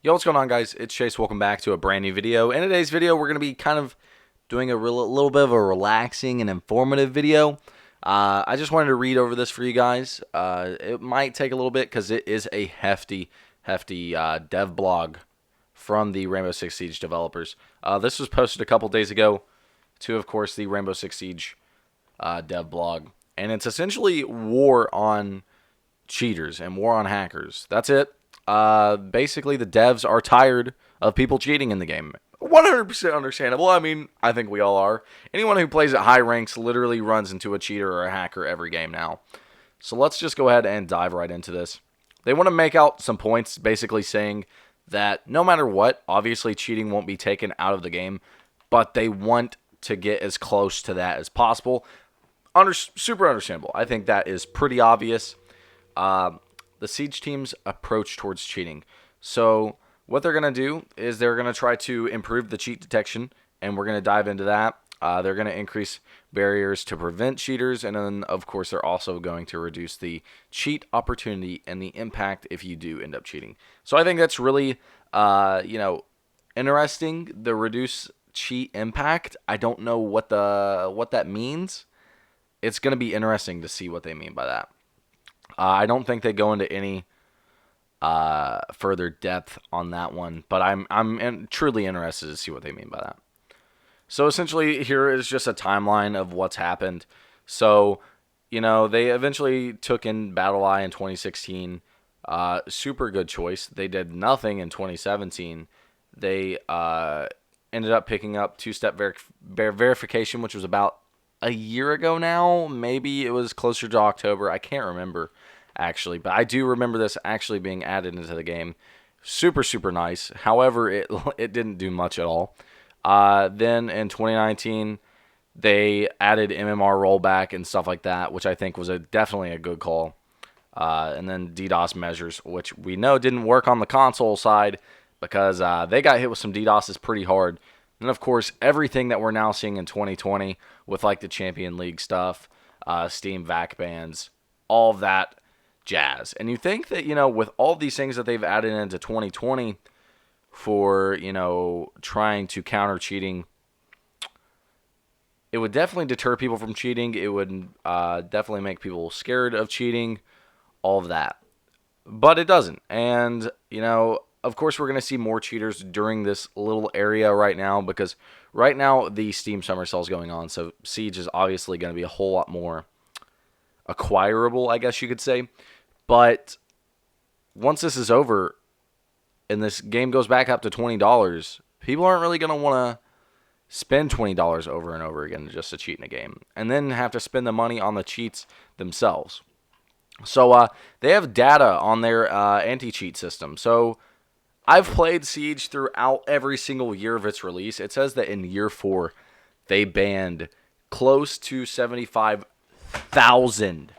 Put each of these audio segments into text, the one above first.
Yo, what's going on, guys? It's Chase. Welcome back to a brand new video. In today's video, we're going to be kind of doing a little bit of a relaxing and informative video. I just wanted to read over this for you guys. It might take a little bit because it is a hefty dev blog from the Rainbow Six Siege developers. This was posted a couple days ago to, of course, the Rainbow Six Siege dev blog. And it's essentially war on cheaters and war on hackers. That's it. Basically, the devs are tired of people cheating in the game. 100% understandable. I mean, I think we all are. Anyone who plays at high ranks literally runs into a cheater or a hacker every game now. So let's just go ahead and dive right into this. They want to make out some points basically saying that no matter what, obviously cheating won't be taken out of the game, but they want to get as close to that as possible. Super understandable. I think that is pretty obvious. The Siege team's approach towards cheating. So what they're going to do is they're going to try to improve the cheat detection, and we're going to dive into that. They're going to increase barriers to prevent cheaters, and then, of course, they're also going to reduce the cheat opportunity and the impact if you do end up cheating. So I think that's really, interesting, the reduce cheat impact. I don't know what that means. It's going to be interesting to see what they mean by that. I don't think they go into any further depth on that one, but I'm truly interested to see what they mean by that. So essentially, here is just a timeline of what's happened. So, they eventually took in battleeye in 2016. Super good choice. They did nothing in 2017. They ended up picking up two-step verification, which was about a year ago now. Maybe it was closer to October. I can't remember, actually. But I do remember this actually being added into the game. Super nice. However, it didn't do much at all. Then in 2019, they added MMR rollback and stuff like that, which I think was definitely a good call. And then DDoS measures, which we know didn't work on the console side because they got hit with some DDoSes pretty hard. And, of course, everything that we're now seeing in 2020 with, like, the Champion League stuff, Steam VAC bans, all of that jazz. And you think that, with all these things that they've added into 2020 for, trying to counter cheating, it would definitely deter people from cheating. It would definitely make people scared of cheating, all of that. But it doesn't. And, of course, we're going to see more cheaters during this little area right now because right now the Steam Summer Sale is going on. So Siege is obviously going to be a whole lot more acquirable, I guess you could say. But once this is over and this game goes back up to $20, people aren't really going to want to spend $20 over and over again just to cheat in a game and then have to spend the money on the cheats themselves. So they have data on their anti-cheat system. So I've played Siege throughout every single year of its release. It says that in year 4, they banned close to 75,000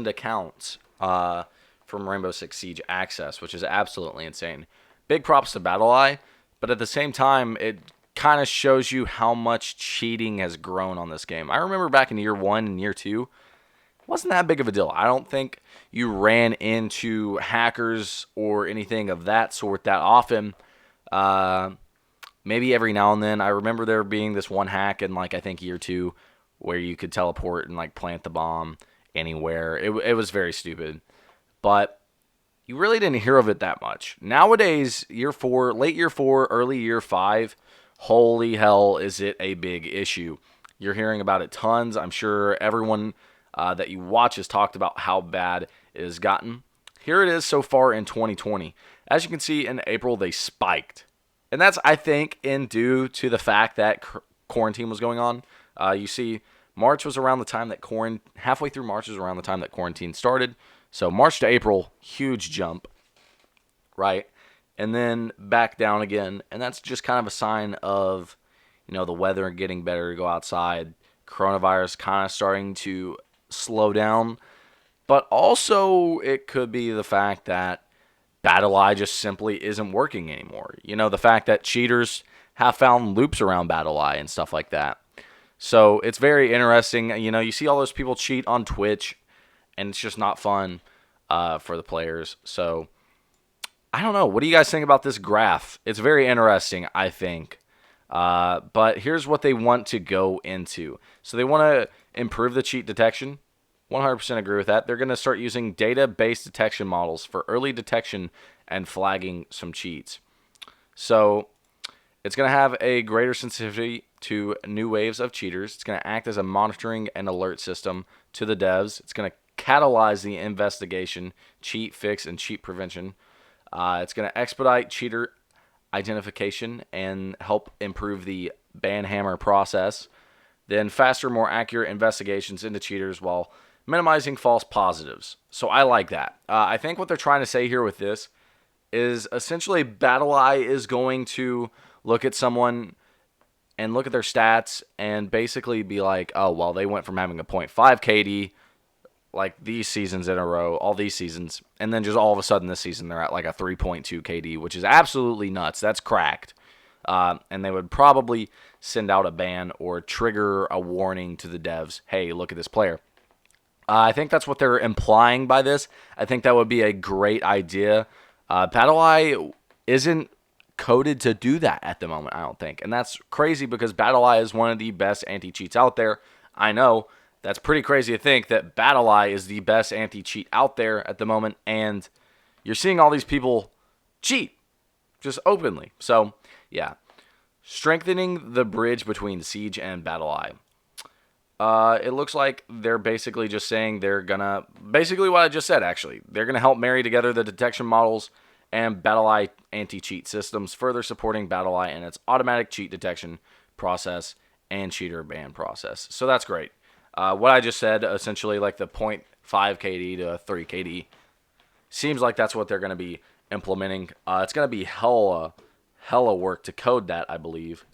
accounts from Rainbow Six Siege access, which is absolutely insane. Big props to battleeye, but at the same time, it kind of shows you how much cheating has grown on this game. I remember back in year 1 and year 2, it wasn't that big of a deal. I don't think you ran into hackers or anything of that sort that often. Maybe every now and then. I remember there being this one hack in, I think year 2 where you could teleport and, plant the bomb anywhere. It was very stupid. But you really didn't hear of it that much. Nowadays, year 4, late year 4, early year 5, holy hell is it a big issue. You're hearing about it tons. I'm sure everyone that you watch has talked about how bad it has gotten. Here it is so far in 2020. As you can see, in April, they spiked. And that's, I think, due to the fact that quarantine was going on. You see, March was around the time that halfway through March was around the time that quarantine started. So March to April, huge jump, right? And then back down again. And that's just kind of a sign of, the weather getting better to go outside. Coronavirus kind of starting to slow down. But also, it could be the fact that battleeye just simply isn't working anymore. The fact that cheaters have found loops around battleeye and stuff like that. So it's very interesting. You see all those people cheat on Twitch, and it's just not fun for the players. So I don't know. What do you guys think about this graph? It's very interesting, I think. But here's what they want to go into. So they want to improve the cheat detection. 100% agree with that. They're going to start using data-based detection models for early detection and flagging some cheats. So it's going to have a greater sensitivity to new waves of cheaters. It's going to act as a monitoring and alert system to the devs. It's going to catalyze the investigation, cheat fix, and cheat prevention. It's going to expedite cheater identification and help improve the ban hammer process. Then faster, more accurate investigations into cheaters while minimizing false positives. So I like that. I think what they're trying to say here with this is essentially battleeye is going to look at someone and look at their stats and basically be like, oh, well, they went from having a .5 KD like these seasons in a row, all these seasons, and then just all of a sudden this season they're at like a 3.2 KD, which is absolutely nuts. That's cracked. And they would probably send out a ban or trigger a warning to the devs, hey, look at this player. I think that's what they're implying by this. I think that would be a great idea. battleeye isn't coded to do that at the moment, I don't think. And that's crazy because battleeye is one of the best anti-cheats out there. I know. That's pretty crazy to think that battleeye is the best anti-cheat out there at the moment, and you're seeing all these people cheat just openly. So, yeah. Strengthening the bridge between Siege and battleeye. It looks like they're basically just saying they're gonna, basically what I just said actually. They're gonna help marry together the detection models and battleeye anti-cheat systems, further supporting battleeye and its automatic cheat detection process and cheater ban process. So that's great. What I just said, essentially like the .5 KD to 3 KD, seems like that's what they're going to be implementing. It's going to be hella work to code that, I believe,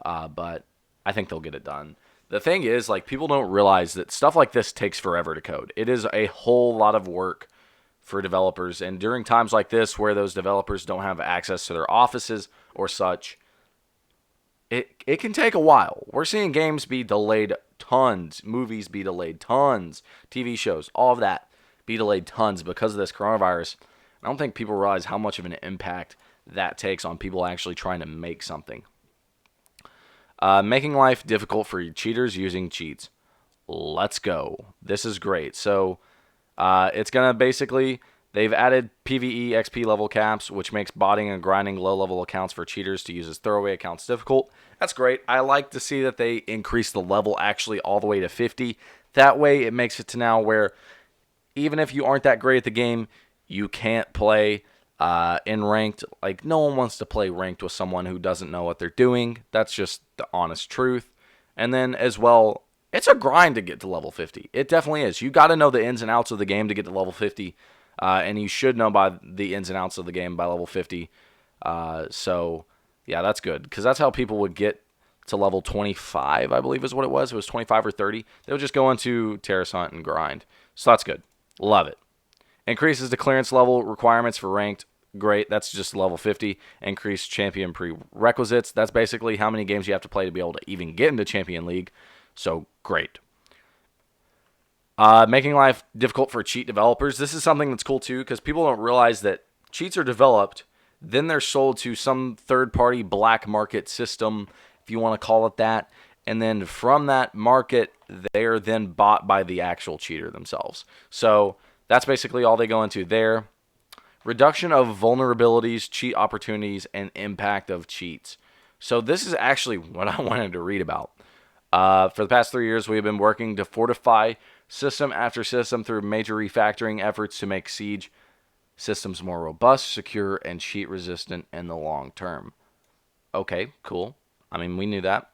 but I think they'll get it done. The thing is, like, people don't realize that stuff like this takes forever to code. It is a whole lot of work for developers, and during times like this where those developers don't have access to their offices or such, it can take a while. We're seeing games be delayed tons, movies be delayed tons, TV shows, all of that be delayed tons because of this coronavirus. I don't think people realize how much of an impact that takes on people actually trying to make something. Making life difficult for cheaters using cheats. Let's go. This is great. So it's going to basically, they've added PvE XP level caps, which makes botting and grinding low-level accounts for cheaters to use as throwaway accounts difficult. That's great. I like to see that they increase the level actually all the way to 50. That way it makes it to now where even if you aren't that great at the game, you can't play in ranked. Like, no one wants to play ranked with someone who doesn't know what they're doing. That's just the honest truth. And then as well, it's a grind to get to level 50. It definitely is. You got to know the ins and outs of the game to get to level 50. And you should know by the ins and outs of the game by level 50. So, yeah, that's good. Because that's how people would get to level 25, I believe is what it was. It was 25 or 30. They would just go into Terrace Hunt and grind. So that's good. Love it. Increases the clearance level requirements for ranked. Great. That's just level 50. Increased champion prerequisites. That's basically how many games you have to play to be able to even get into Champion League. So, great. Making life difficult for cheat developers. This is something that's cool too because people don't realize that cheats are developed, then they're sold to some third-party black market system, if you want to call it that, and then from that market, they're then bought by the actual cheater themselves. So that's basically all they go into there. Reduction of vulnerabilities, cheat opportunities, and impact of cheats. So this is actually what I wanted to read about. For the past 3 years, we have been working to fortify system after system through major refactoring efforts to make Siege systems more robust, secure, and cheat-resistant in the long term. Okay, cool. I mean, we knew that.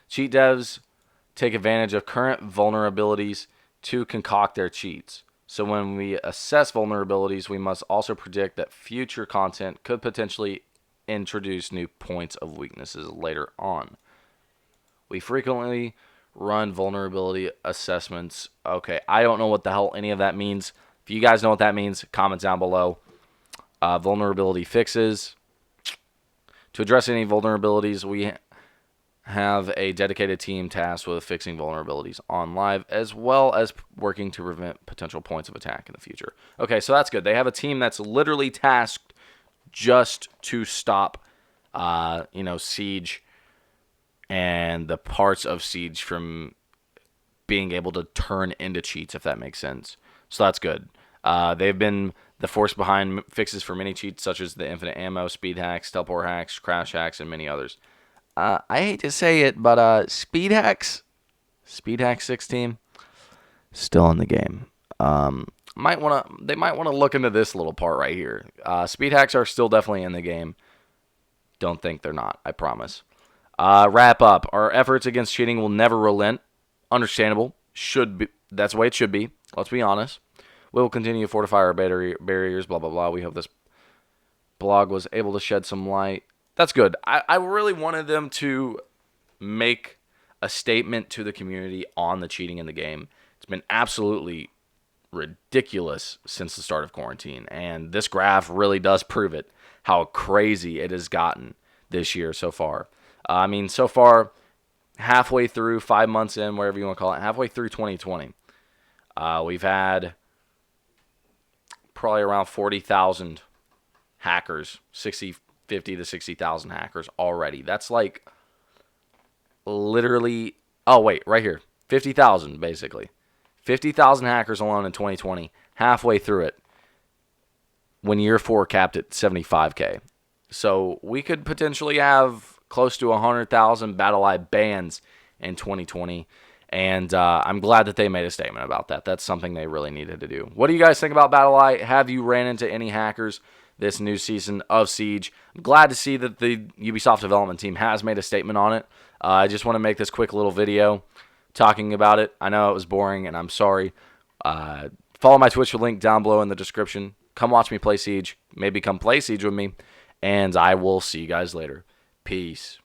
Cheat devs take advantage of current vulnerabilities to concoct their cheats. So when we assess vulnerabilities, we must also predict that future content could potentially introduce new points of weaknesses later on. We frequently run vulnerability assessments. Okay, I don't know what the hell any of that means. If you guys know what that means, comment down below. Vulnerability fixes. To address any vulnerabilities, we have a dedicated team tasked with fixing vulnerabilities on live, as well as working to prevent potential points of attack in the future. Okay, so that's good. They have a team that's literally tasked just to stop, Siege and the parts of Siege from being able to turn into cheats, if that makes sense. So that's good. They've been the force behind fixes for many cheats, such as the infinite ammo, speed hacks, teleport hacks, crash hacks, and many others. I hate to say it, but Speed Hacks 16, still in the game. They might wanna look into this little part right here. Speed Hacks are still definitely in the game. Don't think they're not. I promise. Wrap up. Our efforts against cheating will never relent. Understandable. Should be. That's the way it should be. Let's be honest. We will continue to fortify our barriers. Blah blah blah. We hope this blog was able to shed some light. That's good. I really wanted them to make a statement to the community on the cheating in the game. It's been absolutely ridiculous since the start of quarantine, and this graph really does prove it, how crazy it has gotten this year so far. So far, halfway through, 5 months in, whatever you want to call it, halfway through 2020, we've had probably around 40,000 hackers, 50 to 60,000 hackers already. That's like literally, oh wait, right here, 50,000 basically. 50,000 hackers alone in 2020, halfway through it, when year 4 capped at 75K. So we could potentially have close to 100,000 battleeye bans in 2020. And I'm glad that they made a statement about that. That's something they really needed to do. What do you guys think about battleeye? Have you ran into any hackers this new season of Siege? I'm glad to see that the Ubisoft development team has made a statement on it. I just want to make this quick little video talking about it. I know it was boring, and I'm sorry. Follow my Twitch link down below in the description. Come watch me play Siege. Maybe come play Siege with me. And I will see you guys later. Peace.